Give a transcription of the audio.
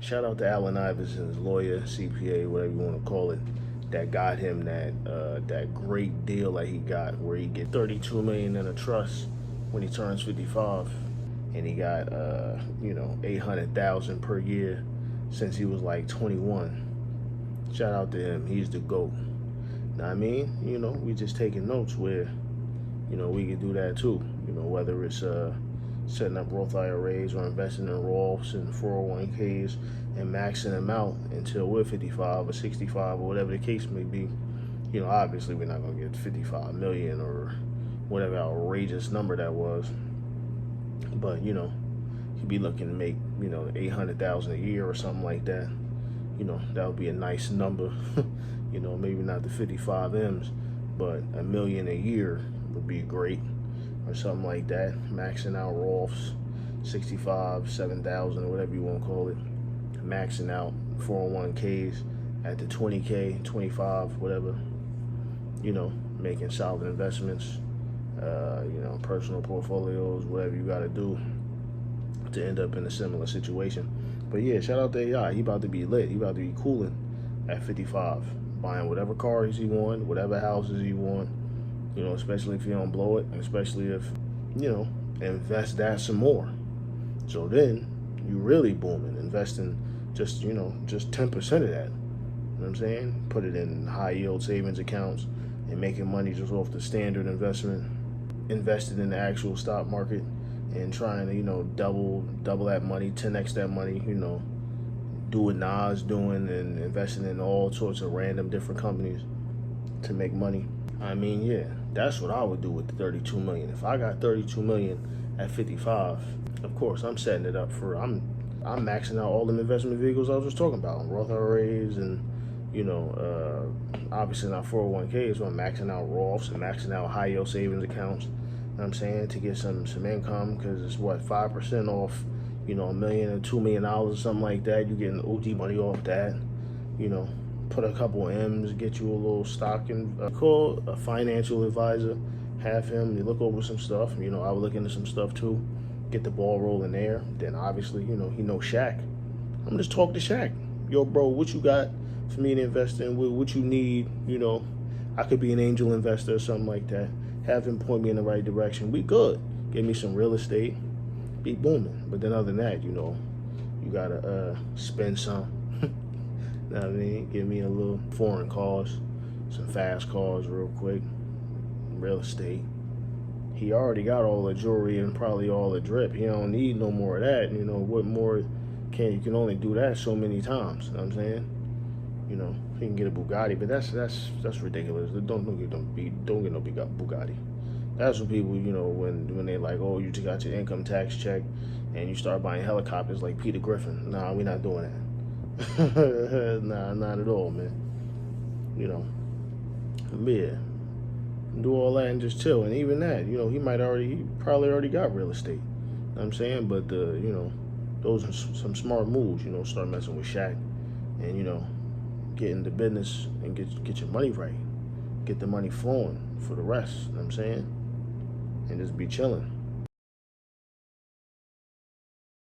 Shout out to Allen Iverson's lawyer, CPA, whatever you want to call it, that got him that great deal that he got, where he get 32 million in a trust when he turns 55, and he got 800,000 per year since he was like 21. Shout out to him. He's the GOAT. Now, I mean, we just taking notes where, we can do that too. Whether it's setting up Roth IRAs or investing in Roths and 401ks and maxing them out until we're 55 or 65 or whatever the case may be. Obviously we're not going to get 55 million or whatever outrageous number that was. But, you'd be looking to make, 800,000 a year or something like that. That would be a nice number. Maybe not the 55 M's, but $1 million a year would be great, or something like that. Maxing out Roths, 65, 7,000, or whatever you want to call it. Maxing out 401ks at the 20K, 25, whatever. Making solid investments, personal portfolios, whatever you got to do to end up in a similar situation. But yeah, shout out to AI. He about to be lit. He about to be cooling at 55. Buying whatever cars he want, whatever houses he want, especially if you don't blow it, and especially if, invest that some more. So then you really booming, investing just 10% of that. You know what I'm saying? Put it in high yield savings accounts and making money just off the standard investment, invested in the actual stock market and trying to, double that money, 10x that money, do what Nas doing and investing in all sorts of random different companies to make money. I mean, yeah, that's what I would do with the 32 million. If I got 32 million at 55, of course I'm setting it up for I'm maxing out all the investment vehicles I was just talking about, Roth IRAs and obviously not 401ks, but I'm maxing out Roths and maxing out high yield savings accounts. You know what I'm saying, to get some income, because it's 5% off, $1 million or $2 million or something like that. You're getting OG money off that. Put a couple M's, get you a little stock, and call a financial advisor, have him, you look over some stuff. I would look into some stuff too, get the ball rolling there. Then obviously, he knows Shaq. I'm gonna just talk to Shaq. Yo, bro, what you got for me to invest in? What you need? I could be an angel investor or something like that. Have him point me in the right direction. We good. Give me some real estate. Be booming. But then other than that, you gotta spend some. Know what I mean? Give me a little foreign cars, some fast cars real quick. Real estate. He already got all the jewelry and probably all the drip. He don't need no more of that. What more you can only do that so many times. You know what I'm saying? He can get a Bugatti, but that's ridiculous. Don't get no big Bugatti. That's what people, when they like, oh, you just got your income tax check and you start buying helicopters like Peter Griffin. Nah, we're not doing that. Nah, not at all, man. Yeah. Do all that and just chill. And even that, he probably already got real estate. You know what I'm saying? But those are some smart moves, start messing with Shaq and, get into business and get your money right. Get the money flowing for the rest, you know what I'm saying? And just be chilling.